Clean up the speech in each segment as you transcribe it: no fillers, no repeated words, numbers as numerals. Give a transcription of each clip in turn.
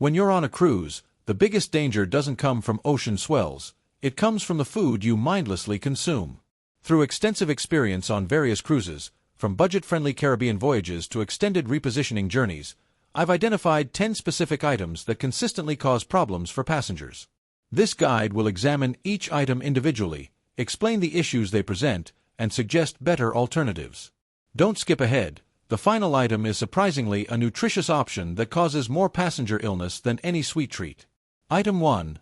When you're on a cruise, the biggest danger doesn't come from ocean swells, it comes from the food you mindlessly consume. Through extensive experience on various cruises, from budget-friendly Caribbean voyages to extended repositioning journeys, I've identified 10 specific items that consistently cause problems for passengers. This guide will examine each item individually, explain the issues they present, and suggest better alternatives. Don't skip ahead. The final item is surprisingly a nutritious option that causes more passenger illness than any sweet treat. Item 1.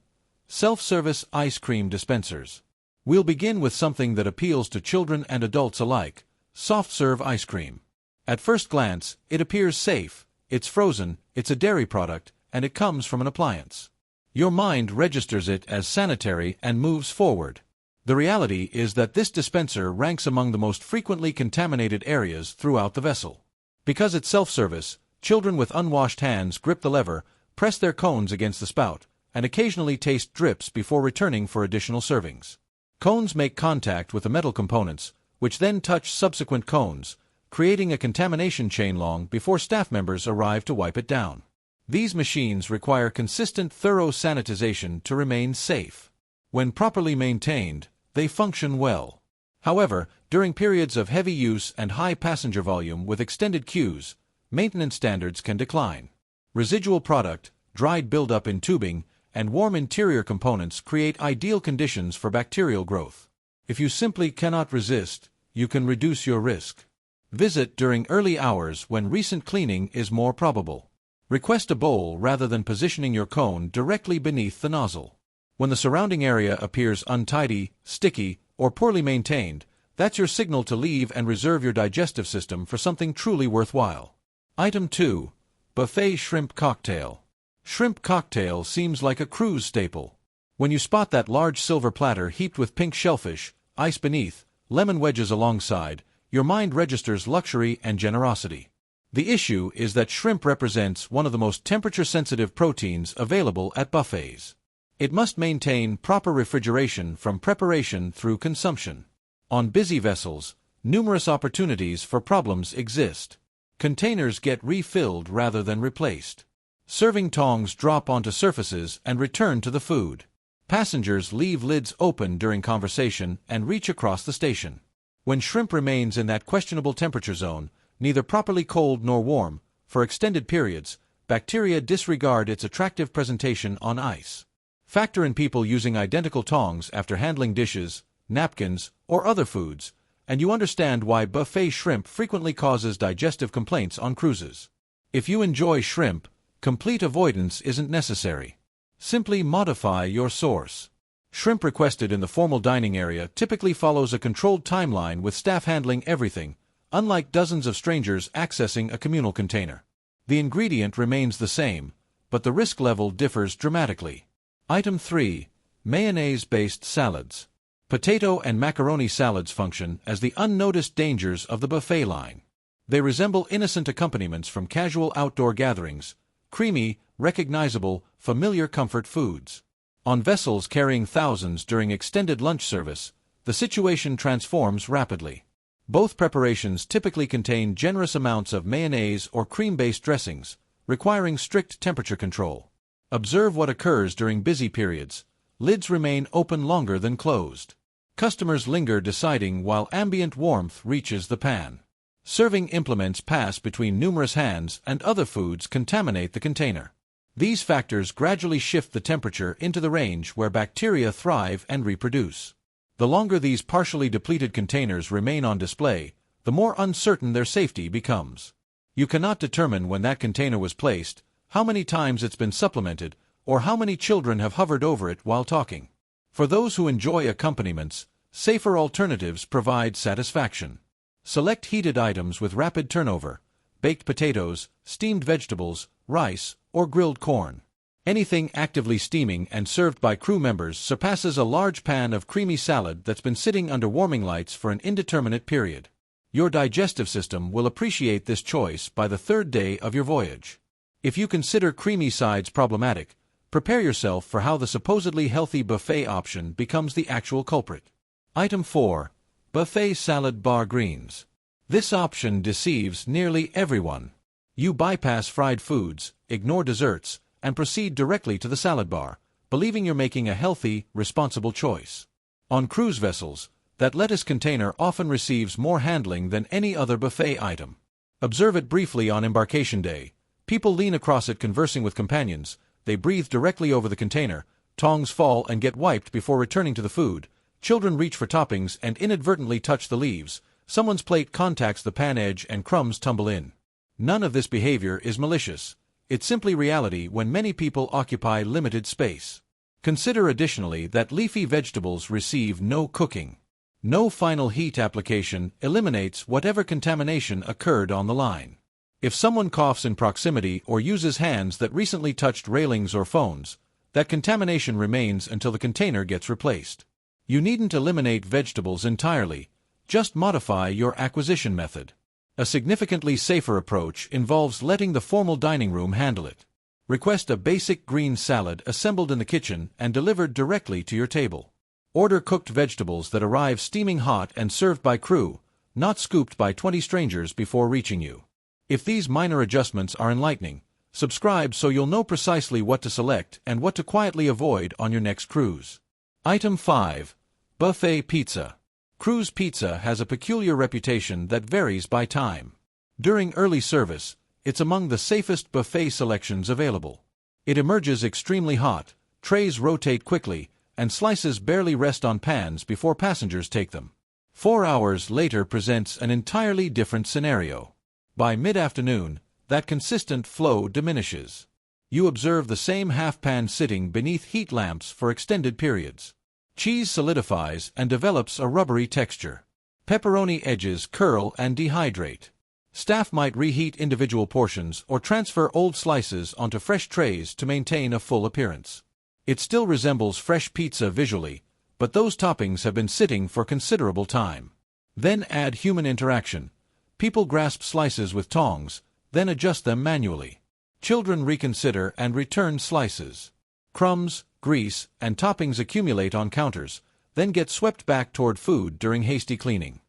Self-service ice cream dispensers. We'll begin with something that appeals to children and adults alike: soft-serve ice cream. At first glance, it appears safe. It's frozen, it's a dairy product, and it comes from an appliance. Your mind registers it as sanitary and moves forward. The reality is that this dispenser ranks among the most frequently contaminated areas throughout the vessel. Because it's self-service, children with unwashed hands grip the lever, press their cones against the spout, and occasionally taste drips before returning for additional servings. Cones make contact with the metal components, which then touch subsequent cones, creating a contamination chain long before staff members arrive to wipe it down. These machines require consistent, thorough sanitization to remain safe. When properly maintained, they function well. However, during periods of heavy use and high passenger volume with extended queues, maintenance standards can decline. Residual product, dried buildup in tubing, and warm interior components create ideal conditions for bacterial growth. If you simply cannot resist, you can reduce your risk. Visit during early hours when recent cleaning is more probable. Request a bowl rather than positioning your cone directly beneath the nozzle. When the surrounding area appears untidy, sticky, or poorly maintained, that's your signal to leave and reserve your digestive system for something truly worthwhile. Item 2. Buffet Shrimp Cocktail. Shrimp cocktail seems like a cruise staple. When you spot that large silver platter heaped with pink shellfish, ice beneath, lemon wedges alongside, your mind registers luxury and generosity. The issue is that shrimp represents one of the most temperature-sensitive proteins available at buffets. It must maintain proper refrigeration from preparation through consumption. On busy vessels, numerous opportunities for problems exist. Containers get refilled rather than replaced. Serving tongs drop onto surfaces and return to the food. Passengers leave lids open during conversation and reach across the station. When shrimp remains in that questionable temperature zone, neither properly cold nor warm, for extended periods, bacteria disregard its attractive presentation on ice. Factor in people using identical tongs after handling dishes, napkins, or other foods, and you understand why buffet shrimp frequently causes digestive complaints on cruises. If you enjoy shrimp, complete avoidance isn't necessary. Simply modify your source. Shrimp requested in the formal dining area typically follows a controlled timeline with staff handling everything, unlike dozens of strangers accessing a communal container. The ingredient remains the same, but the risk level differs dramatically. Item 3. Mayonnaise-based salads. Potato and macaroni salads function as the unnoticed dangers of the buffet line. They resemble innocent accompaniments from casual outdoor gatherings, creamy, recognizable, familiar comfort foods. On vessels carrying thousands during extended lunch service, the situation transforms rapidly. Both preparations typically contain generous amounts of mayonnaise or cream-based dressings, requiring strict temperature control. Observe what occurs during busy periods. Lids remain open longer than closed. Customers linger deciding while ambient warmth reaches the pan. Serving implements pass between numerous hands and other foods contaminate the container. These factors gradually shift the temperature into the range where bacteria thrive and reproduce. The longer these partially depleted containers remain on display, the more uncertain their safety becomes. You cannot determine when that container was placed, how many times it's been supplemented, or how many children have hovered over it while talking. For those who enjoy accompaniments, safer alternatives provide satisfaction. Select heated items with rapid turnover: baked potatoes, steamed vegetables, rice, or grilled corn. Anything actively steaming and served by crew members surpasses a large pan of creamy salad that's been sitting under warming lights for an indeterminate period. Your digestive system will appreciate this choice by the third day of your voyage. If you consider creamy sides problematic, prepare yourself for how the supposedly healthy buffet option becomes the actual culprit. Item 4. Buffet salad bar greens. This option deceives nearly everyone. You bypass fried foods, ignore desserts, and proceed directly to the salad bar, believing you're making a healthy, responsible choice. On cruise vessels, that lettuce container often receives more handling than any other buffet item. Observe it briefly on embarkation day. People lean across it conversing with companions, they breathe directly over the container, tongs fall and get wiped before returning to the food, children reach for toppings and inadvertently touch the leaves, someone's plate contacts the pan edge and crumbs tumble in. None of this behavior is malicious. It's simply reality when many people occupy limited space. Consider additionally that leafy vegetables receive no cooking. No final heat application eliminates whatever contamination occurred on the line. If someone coughs in proximity or uses hands that recently touched railings or phones, that contamination remains until the container gets replaced. You needn't eliminate vegetables entirely, just modify your acquisition method. A significantly safer approach involves letting the formal dining room handle it. Request a basic green salad assembled in the kitchen and delivered directly to your table. Order cooked vegetables that arrive steaming hot and served by crew, not scooped by 20 strangers before reaching you. If these minor adjustments are enlightening, subscribe so you'll know precisely what to select and what to quietly avoid on your next cruise. Item 5. Buffet Pizza. Cruise pizza has a peculiar reputation that varies by time. During early service, it's among the safest buffet selections available. It emerges extremely hot, trays rotate quickly, and slices barely rest on pans before passengers take them. 4 hours later presents an entirely different scenario. By mid-afternoon, that consistent flow diminishes. You observe the same half-pan sitting beneath heat lamps for extended periods. Cheese solidifies and develops a rubbery texture. Pepperoni edges curl and dehydrate. Staff might reheat individual portions or transfer old slices onto fresh trays to maintain a full appearance. It still resembles fresh pizza visually, but those toppings have been sitting for considerable time. Then add human interaction. People grasp slices with tongs, then adjust them manually. Children reconsider and return slices. Crumbs, grease, and toppings accumulate on counters, then get swept back toward food during hasty cleaning.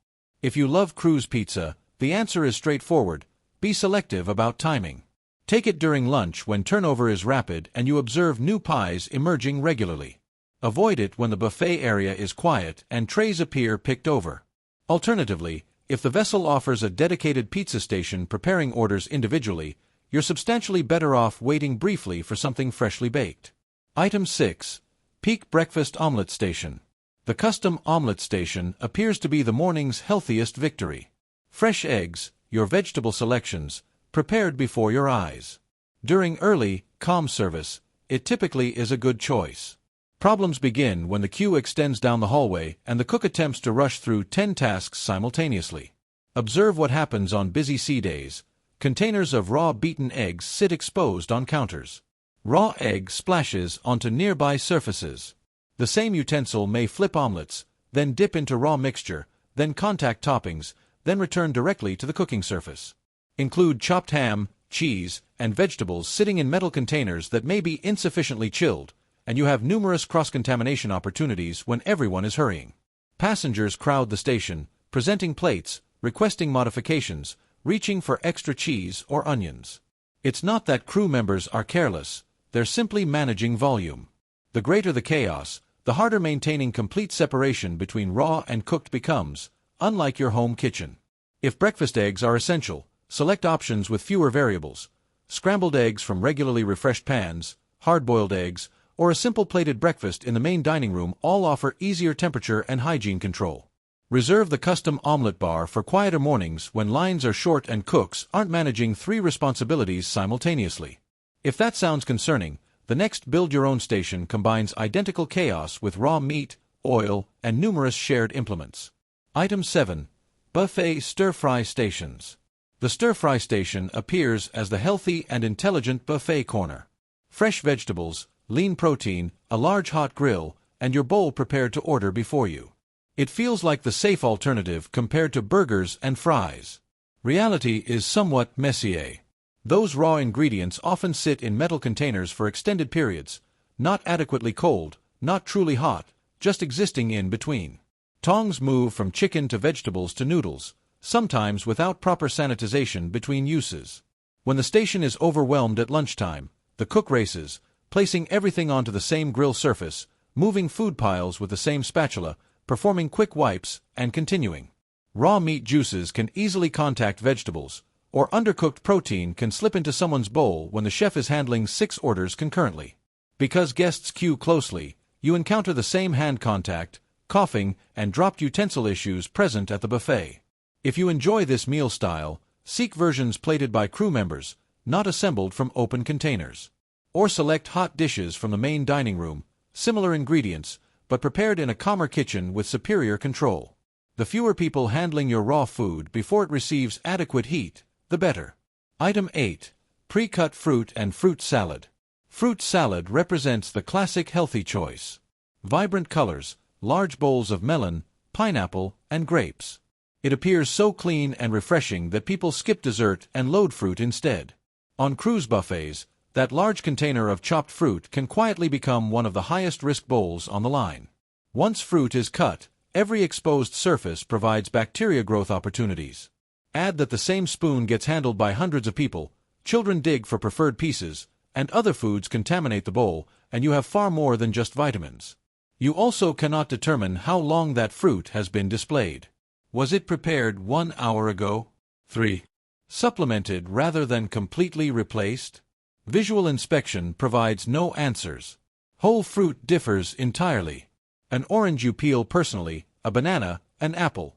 If you love cruise pizza, the answer is straightforward: be selective about timing. Take it during lunch when turnover is rapid and you observe new pies emerging regularly. Avoid it when the buffet area is quiet and trays appear picked over. Alternatively, if the vessel offers a dedicated pizza station preparing orders individually, you're substantially better off waiting briefly for something freshly baked. Item 6. Peak Breakfast Omelette Station. The custom omelette station appears to be the morning's healthiest victory. Fresh eggs, your vegetable selections, prepared before your eyes. During early, calm service, it typically is a good choice. Problems begin when the queue extends down the hallway and the cook attempts to rush through 10 tasks simultaneously. Observe what happens on busy sea days. Containers of raw beaten eggs sit exposed on counters. Raw egg splashes onto nearby surfaces. The same utensil may flip omelets, then dip into raw mixture, then contact toppings, then return directly to the cooking surface. Include chopped ham, cheese, and vegetables sitting in metal containers that may be insufficiently chilled, and you have numerous cross-contamination opportunities when everyone is hurrying. Passengers crowd the station, presenting plates, requesting modifications, reaching for extra cheese or onions. It's not that crew members are careless, they're simply managing volume. The greater the chaos, the harder maintaining complete separation between raw and cooked becomes, unlike your home kitchen. If breakfast eggs are essential, select options with fewer variables. Scrambled eggs from regularly refreshed pans, hard-boiled eggs, or a simple plated breakfast in the main dining room all offer easier temperature and hygiene control. Reserve the custom omelet bar for quieter mornings when lines are short and cooks aren't managing 3 responsibilities simultaneously. If that sounds concerning, the next build-your-own station combines identical chaos with raw meat, oil, and numerous shared implements. Item 7. Buffet Stir-Fry Stations. The stir-fry station appears as the healthy and intelligent buffet corner. Fresh vegetables, lean protein, a large hot grill, and your bowl prepared to order before you. It feels like the safe alternative compared to burgers and fries. Reality is somewhat messier. Those raw ingredients often sit in metal containers for extended periods, not adequately cold, not truly hot, just existing in between. Tongs move from chicken to vegetables to noodles, sometimes without proper sanitization between uses. When the station is overwhelmed at lunchtime, The cook races, placing everything onto the same grill surface, moving food piles with the same spatula, performing quick wipes, and continuing. Raw meat juices can easily contact vegetables, or undercooked protein can slip into someone's bowl when the chef is handling 6 orders concurrently. Because guests queue closely, you encounter the same hand contact, coughing, and dropped utensil issues present at the buffet. If you enjoy this meal style, seek versions plated by crew members, not assembled from open containers. Or select hot dishes from the main dining room, similar ingredients, but prepared in a calmer kitchen with superior control. The fewer people handling your raw food before it receives adequate heat, the better. Item 8. Pre-cut fruit and fruit salad. Fruit salad represents the classic healthy choice. Vibrant colors, large bowls of melon, pineapple, and grapes. It appears so clean and refreshing that people skip dessert and load fruit instead. On cruise buffets, that large container of chopped fruit can quietly become one of the highest-risk bowls on the line. Once fruit is cut, every exposed surface provides bacteria growth opportunities. Add that the same spoon gets handled by hundreds of people, children dig for preferred pieces, and other foods contaminate the bowl, and you have far more than just vitamins. You also cannot determine how long that fruit has been displayed. Was it prepared 1 hour ago? 3. Supplemented rather than completely replaced? Visual inspection provides no answers. Whole fruit differs entirely. An orange you peel personally, a banana, an apple.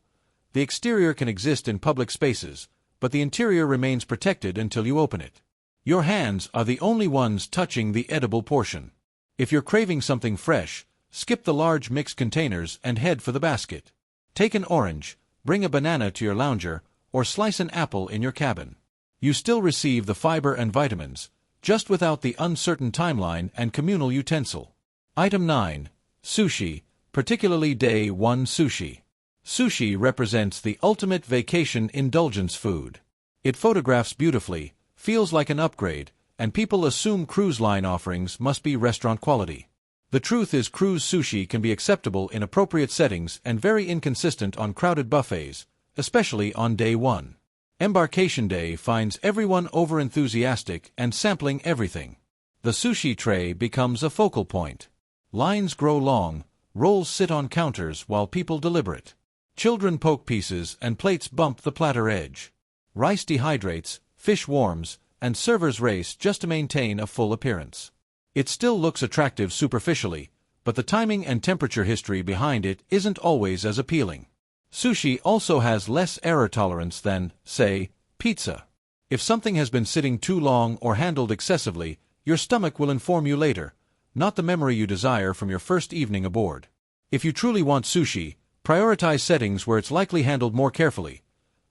The exterior can exist in public spaces, but the interior remains protected until you open it. Your hands are the only ones touching the edible portion. If you're craving something fresh, skip the large mixed containers and head for the basket. Take an orange, bring a banana to your lounger, or slice an apple in your cabin. You still receive the fiber and vitamins, just without the uncertain timeline and communal utensil. Item 9. Sushi, particularly Day 1 sushi. Sushi represents the ultimate vacation indulgence food. It photographs beautifully, feels like an upgrade, and people assume cruise line offerings must be restaurant quality. The truth is cruise sushi can be acceptable in appropriate settings and very inconsistent on crowded buffets, especially on Day 1. Embarkation Day finds everyone over-enthusiastic and sampling everything. The sushi tray becomes a focal point. Lines grow long, rolls sit on counters while people deliberate. Children poke pieces and plates bump the platter edge. Rice dehydrates, fish warms, and servers race just to maintain a full appearance. It still looks attractive superficially, but the timing and temperature history behind it isn't always as appealing. Sushi also has less error tolerance than, say, pizza. If something has been sitting too long or handled excessively, your stomach will inform you later, not the memory you desire from your first evening aboard. If you truly want sushi, prioritize settings where it's likely handled more carefully.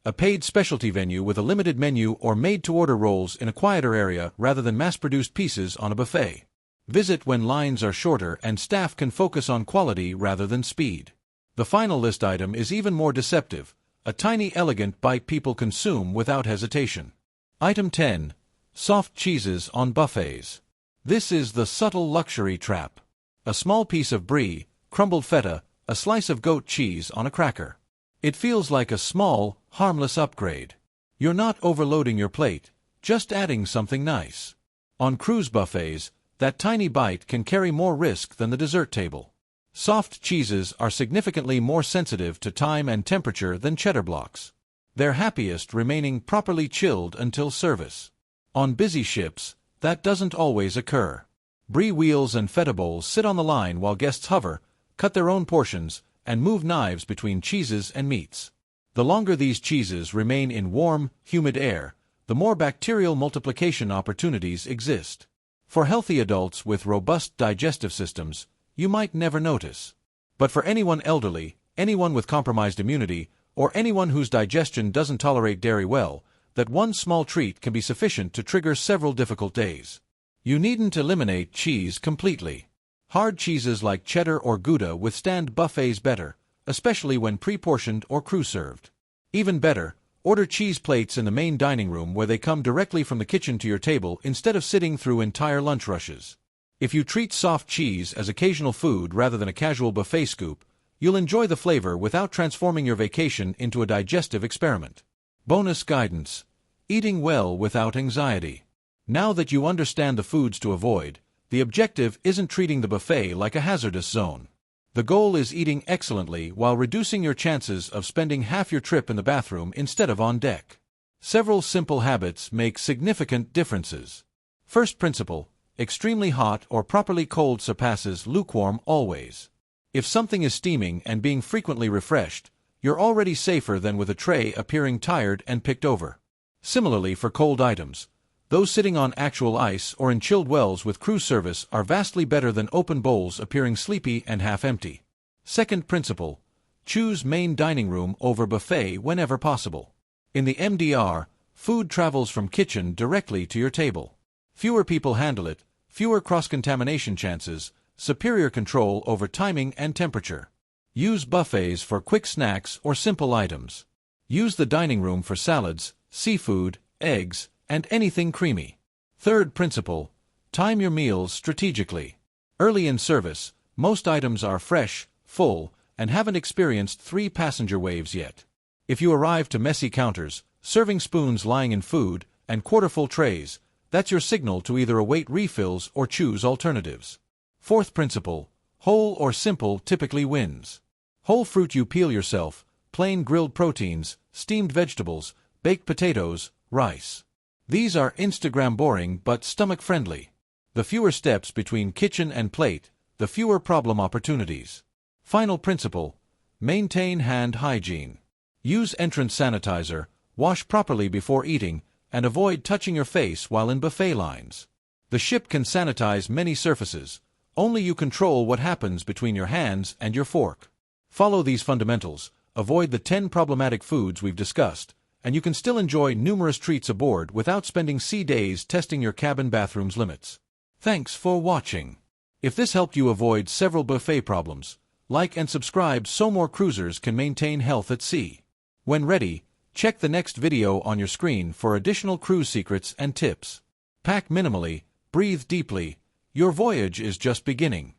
A paid specialty venue with a limited menu or made-to-order rolls in a quieter area rather than mass-produced pieces on a buffet. Visit when lines are shorter and staff can focus on quality rather than speed. The final list item is even more deceptive, a tiny elegant bite people consume without hesitation. Item 10. Soft cheeses on buffets. This is the subtle luxury trap. A small piece of brie, crumbled feta, a slice of goat cheese on a cracker. It feels like a small, harmless upgrade. You're not overloading your plate, just adding something nice. On cruise buffets, that tiny bite can carry more risk than the dessert table. Soft cheeses are significantly more sensitive to time and temperature than cheddar blocks. They're happiest remaining properly chilled until service. On busy ships, that doesn't always occur. Brie wheels and feta bowls sit on the line while guests hover, cut their own portions, and move knives between cheeses and meats. The longer these cheeses remain in warm, humid air, the more bacterial multiplication opportunities exist. For healthy adults with robust digestive systems, you might never notice. But for anyone elderly, anyone with compromised immunity, or anyone whose digestion doesn't tolerate dairy well, that one small treat can be sufficient to trigger several difficult days. You needn't eliminate cheese completely. Hard cheeses like cheddar or Gouda withstand buffets better, especially when pre-portioned or crew-served. Even better, order cheese plates in the main dining room where they come directly from the kitchen to your table instead of sitting through entire lunch rushes. If you treat soft cheese as occasional food rather than a casual buffet scoop, you'll enjoy the flavor without transforming your vacation into a digestive experiment. Bonus guidance: eating well without anxiety. Now that you understand the foods to avoid, the objective isn't treating the buffet like a hazardous zone. The goal is eating excellently while reducing your chances of spending half your trip in the bathroom instead of on deck. Several simple habits make significant differences. First principle: extremely hot or properly cold surpasses lukewarm always. If something is steaming and being frequently refreshed, you're already safer than with a tray appearing tired and picked over. Similarly for cold items, those sitting on actual ice or in chilled wells with cruise service are vastly better than open bowls appearing sleepy and half-empty. Second principle: choose main dining room over buffet whenever possible. In the MDR, food travels from kitchen directly to your table. Fewer people handle it, fewer cross-contamination chances, superior control over timing and temperature. Use buffets for quick snacks or simple items. Use the dining room for salads, seafood, eggs, and anything creamy. Third principle: time your meals strategically. Early in service, most items are fresh, full, and haven't experienced 3 passenger waves yet. If you arrive to messy counters, serving spoons lying in food, and quarter-full trays, that's your signal to either await refills or choose alternatives. Fourth principle: whole or simple typically wins. Whole fruit you peel yourself, plain grilled proteins, steamed vegetables, baked potatoes, rice. These are Instagram boring but stomach-friendly. The fewer steps between kitchen and plate, the fewer problem opportunities. Final principle: maintain hand hygiene. Use entrance sanitizer, wash properly before eating, and avoid touching your face while in buffet lines. The ship can sanitize many surfaces. Only you control what happens between your hands and your fork. Follow these fundamentals, avoid the 10 problematic foods we've discussed, and you can still enjoy numerous treats aboard without spending sea days testing your cabin bathroom's limits. Thanks for watching. If this helped you avoid several buffet problems, like and subscribe so more cruisers can maintain health at sea. When ready, check the next video on your screen for additional cruise secrets and tips. Pack minimally, breathe deeply. Your voyage is just beginning.